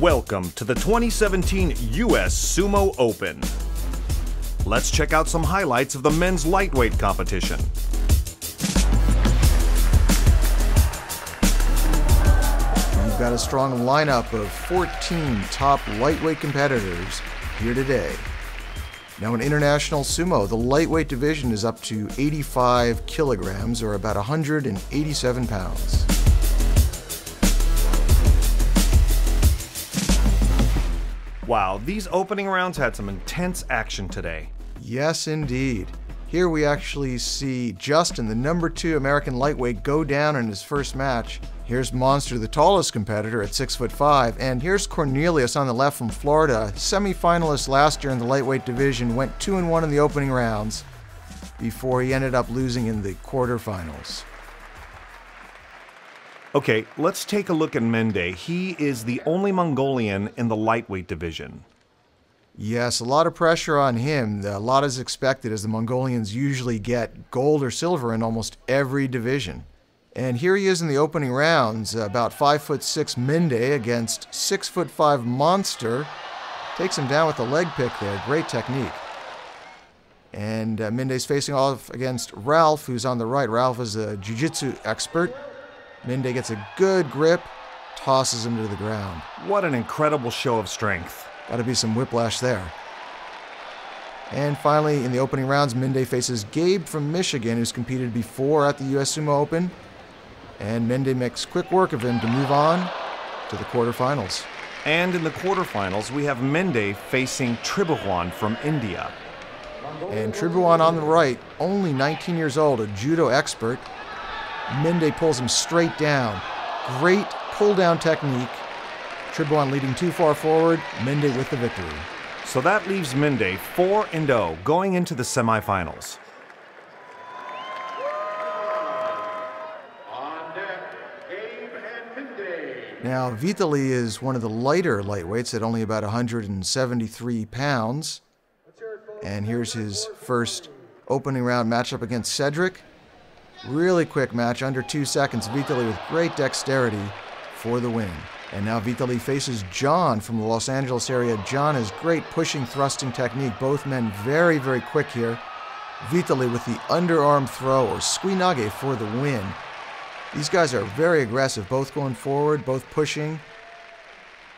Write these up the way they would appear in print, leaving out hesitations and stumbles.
Welcome to the 2017 US Sumo Open. Let's check out some highlights of the men's lightweight competition. We've got a strong lineup of 14 top lightweight competitors here today. Now in international sumo, the lightweight division is up to 85 kilograms, or about 187 pounds. Wow, these opening rounds had some intense action today. Yes, indeed. Here we actually see Justin, the number 2 American lightweight, go down in his first match. Here's Monster, the tallest competitor at 6'5", and here's Cornelius on the left from Florida, semi-finalist last year in the lightweight division, went 2-1 in the opening rounds before he ended up losing in the quarterfinals. Okay, let's take a look at Mende. He is the only Mongolian in the lightweight division. Yes, a lot of pressure on him. A lot is expected, as the Mongolians usually get gold or silver in almost every division. And here he is in the opening rounds, about 5'6" Mende against 6'5" Monster. Takes him down with a leg pick there, great technique. And Mende's facing off against Ralph, who's on the right. Ralph is a jiu-jitsu expert. Mende gets a good grip, tosses him to the ground. What an incredible show of strength. Got to be some whiplash there. And finally, in the opening rounds, Mende faces Gabe from Michigan, who's competed before at the US Sumo Open. And Mende makes quick work of him to move on to the quarterfinals. And in the quarterfinals, we have Mende facing Tribhuwan from India. And Tribhuwan on the right, only 19 years old, a judo expert. Mende pulls him straight down. Great pull-down technique. Tribhuwan leading too far forward, Mende with the victory. So that leaves Mende 4-0 going into the semifinals. Now, Vitaly is one of the lighter lightweights at only about 173 pounds. And here's his first opening round matchup against Cedric. Really quick match, under 2 seconds. Vitaly with great dexterity for the win. And now Vitaly faces John from the Los Angeles area. John has great pushing, thrusting technique. Both men very, very quick here. Vitaly with the underarm throw, or suinage, for the win. These guys are very aggressive, both going forward, both pushing.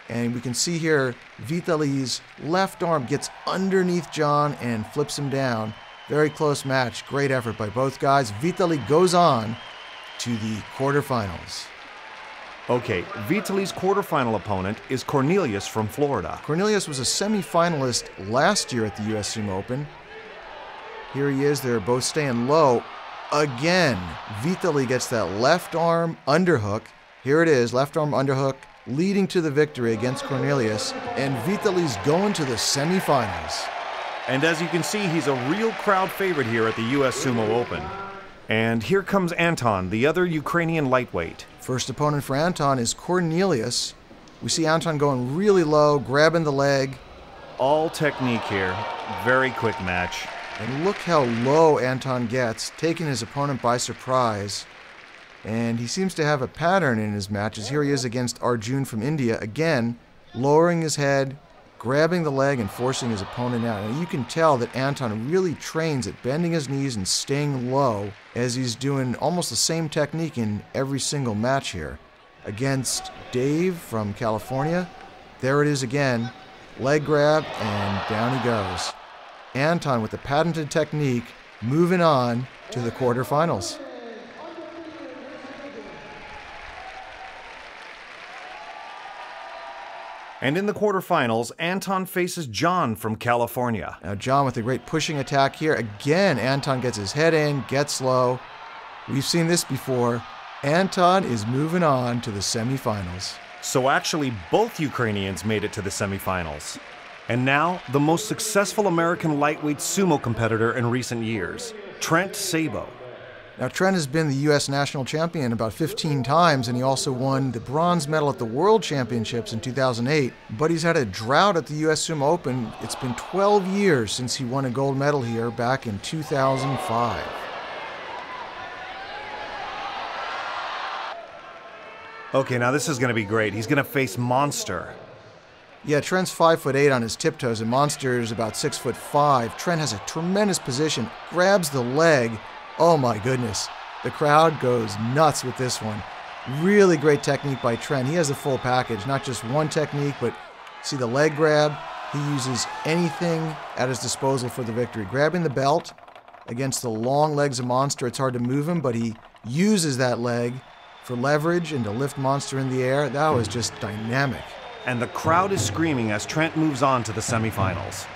And we can see here, Vitaly's left arm gets underneath John and flips him down. Very close match. Great effort by both guys. Vitaly goes on to the quarterfinals. Okay, Vitaly's quarterfinal opponent is Cornelius from Florida. Cornelius was a semi-finalist last year at the US Sumo Open. Here he is. They're both staying low. Again, Vitaly gets that left arm underhook. Here it is, left arm underhook, leading to the victory against Cornelius. And Vitaly's going to the semifinals. And as you can see, he's a real crowd favorite here at the US Sumo Open. And here comes Anton, the other Ukrainian lightweight. First opponent for Anton is Cornelius. We see Anton going really low, grabbing the leg. All technique here. Very quick match. And look how low Anton gets, taking his opponent by surprise. And he seems to have a pattern in his matches. Here he is against Arjun from India, again, lowering his head, grabbing the leg and forcing his opponent out. And you can tell that Anton really trains at bending his knees and staying low, as he's doing almost the same technique in every single match here. Against Dave from California, there it is again, leg grab, and down he goes. Anton with the patented technique, moving on to the quarterfinals. And in the quarterfinals, Anton faces John from California. Now John with a great pushing attack here. Again, Anton gets his head in, gets low. We've seen this before. Anton is moving on to the semifinals. So actually, both Ukrainians made it to the semifinals. And now, the most successful American lightweight sumo competitor in recent years, Trent Sabo. Now, Trent has been the U.S. national champion about 15 times, and he also won the bronze medal at the World Championships in 2008. But he's had a drought at the U.S. Sumo Open. It's been 12 years since he won a gold medal here back in 2005. Okay, now this is going to be great. He's going to face Monster. Yeah, Trent's 5'8" on his tiptoes, and Monster's about 6'5". Trent has a tremendous position, grabs the leg. Oh my goodness. The crowd goes nuts with this one. Really great technique by Trent. He has a full package, not just one technique, but see the leg grab. He uses anything at his disposal for the victory. Grabbing the belt against the long legs of Monster, it's hard to move him, but he uses that leg for leverage and to lift Monster in the air. That was just dynamic. And the crowd is screaming as Trent moves on to the semifinals.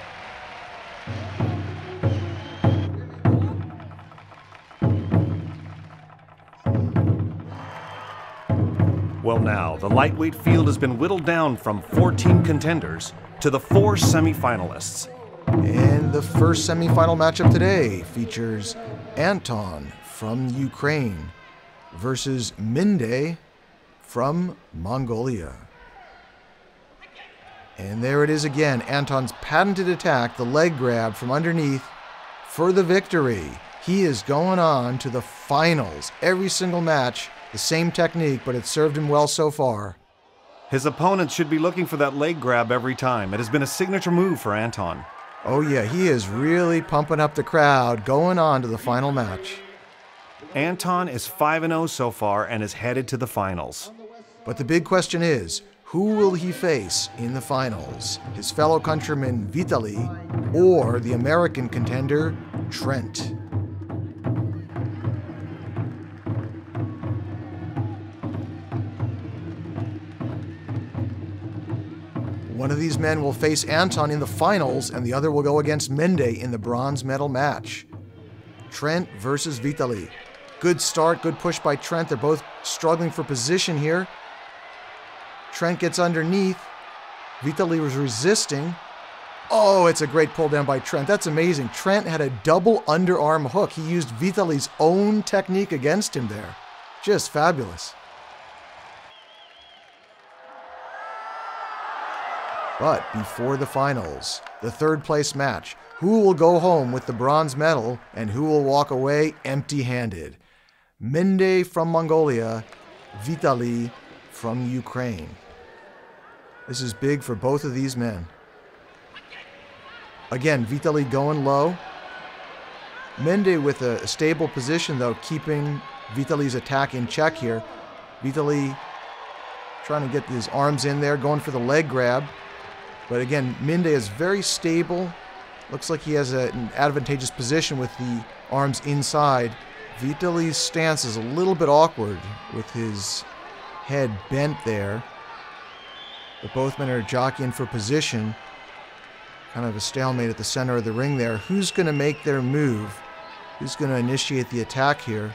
Well now, the lightweight field has been whittled down from 14 contenders to the 4 semifinalists. And the first semifinal matchup today features Anton from Ukraine versus Minde from Mongolia. And there it is again, Anton's patented attack, the leg grab from underneath for the victory. He is going on to the finals. Every single match, the same technique, but it's served him well so far. His opponents should be looking for that leg grab every time. It has been a signature move for Anton. Oh yeah, he is really pumping up the crowd, going on to the final match. Anton is 5-0 so far and is headed to the finals. But the big question is, who will he face in the finals? His fellow countryman Vitaly or the American contender Trent? One of these men will face Anton in the finals and the other will go against Minde in the bronze medal match. Trent versus Vitaly. Good start, good push by Trent. They're both struggling for position here. Trent gets underneath. Vitaly was resisting. Oh, it's a great pull down by Trent. That's amazing. Trent had a double underarm hook. He used Vitaly's own technique against him there. Just fabulous. But before the finals, the third place match, who will go home with the bronze medal and who will walk away empty-handed? Minde from Mongolia, Vitaly from Ukraine. This is big for both of these men. Again, Vitaly going low. Minde with a stable position, though, keeping Vitaly's attack in check here. Vitaly trying to get his arms in there, going for the leg grab. But again, Minde is very stable. Looks like he has an advantageous position with the arms inside. Vitaly's stance is a little bit awkward with his head bent there. But both men are jockeying for position. Kind of a stalemate at the center of the ring there. Who's going to make their move? Who's going to initiate the attack here?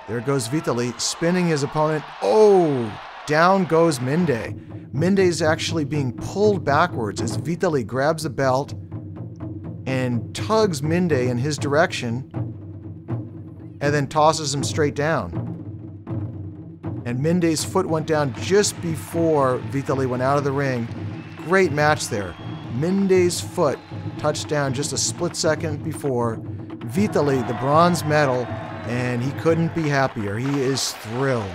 There goes Vitaly, spinning his opponent. Oh! Down goes Minde. Minde's actually being pulled backwards as Vitaly grabs the belt and tugs Minde in his direction and then tosses him straight down. And Minde's foot went down just before Vitaly went out of the ring. Great match there. Minde's foot touched down just a split second before. Vitaly, the bronze medal, and he couldn't be happier. He is thrilled.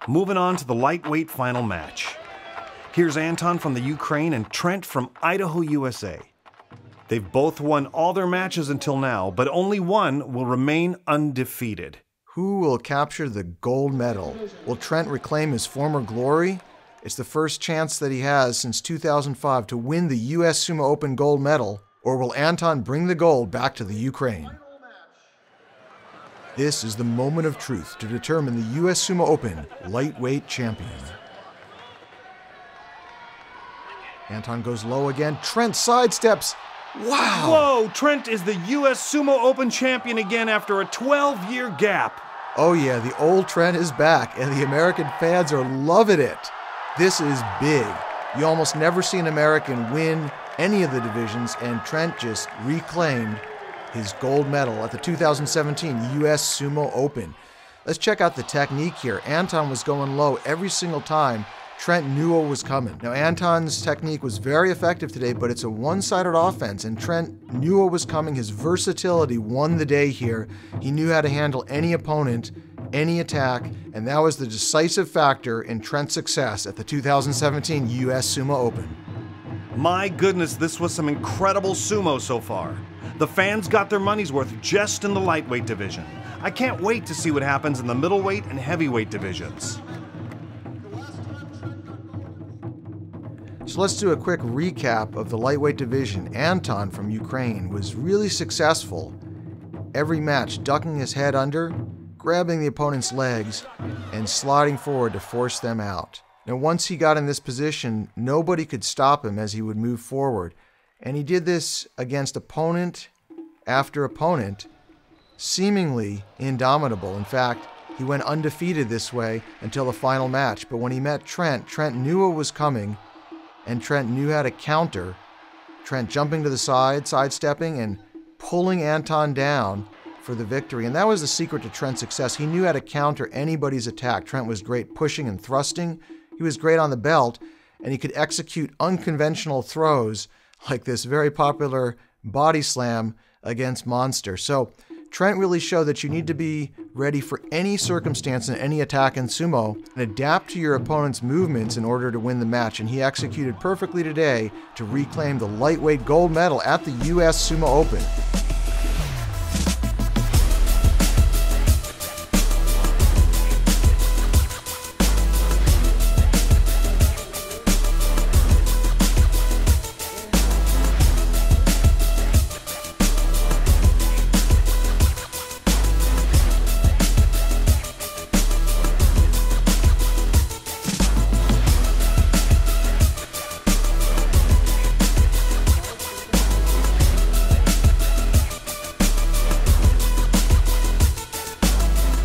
Moving on to the lightweight final match. Here's Anton from the Ukraine and Trent from Idaho, USA. They've both won all their matches until now, but only one will remain undefeated. Who will capture the gold medal? Will Trent reclaim his former glory? It's the first chance that he has since 2005 to win the US Sumo Open gold medal, or will Anton bring the gold back to the Ukraine? This is the moment of truth to determine the US Sumo Open lightweight champion. Anton goes low again. Trent sidesteps. Wow! Whoa! Trent is the US Sumo Open champion again after a 12-year gap. Oh yeah, the old Trent is back, and the American fans are loving it. This is big. You almost never see an American win any of the divisions, and Trent just reclaimed his gold medal at the 2017 US Sumo Open. Let's check out the technique here. Anton was going low every single time, Trent knew what was coming. Now, Anton's technique was very effective today, but it's a one-sided offense, and Trent knew what was coming. His versatility won the day here. He knew how to handle any opponent, any attack, and that was the decisive factor in Trent's success at the 2017 US Sumo Open. My goodness, this was some incredible sumo so far. The fans got their money's worth just in the lightweight division. I can't wait to see what happens in the middleweight and heavyweight divisions. So let's do a quick recap of the lightweight division. Anton from Ukraine was really successful every match, ducking his head under, grabbing the opponent's legs, and sliding forward to force them out. Now, once he got in this position, nobody could stop him as he would move forward. And he did this against opponent after opponent, seemingly indomitable. In fact, he went undefeated this way until the final match. But when he met Trent, Trent knew what was coming, and Trent knew how to counter. Trent jumping to the side, sidestepping, and pulling Anton down for the victory. And that was the secret to Trent's success. He knew how to counter anybody's attack. Trent was great pushing and thrusting. He was great on the belt, and he could execute unconventional throws like this very popular body slam against Monster. So Trent really showed that you need to be ready for any circumstance and any attack in sumo and adapt to your opponent's movements in order to win the match. And he executed perfectly today to reclaim the lightweight gold medal at the US Sumo Open.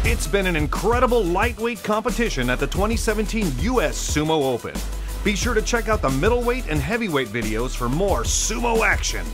It's been an incredible lightweight competition at the 2017 US Sumo Open. Be sure to check out the middleweight and heavyweight videos for more sumo action.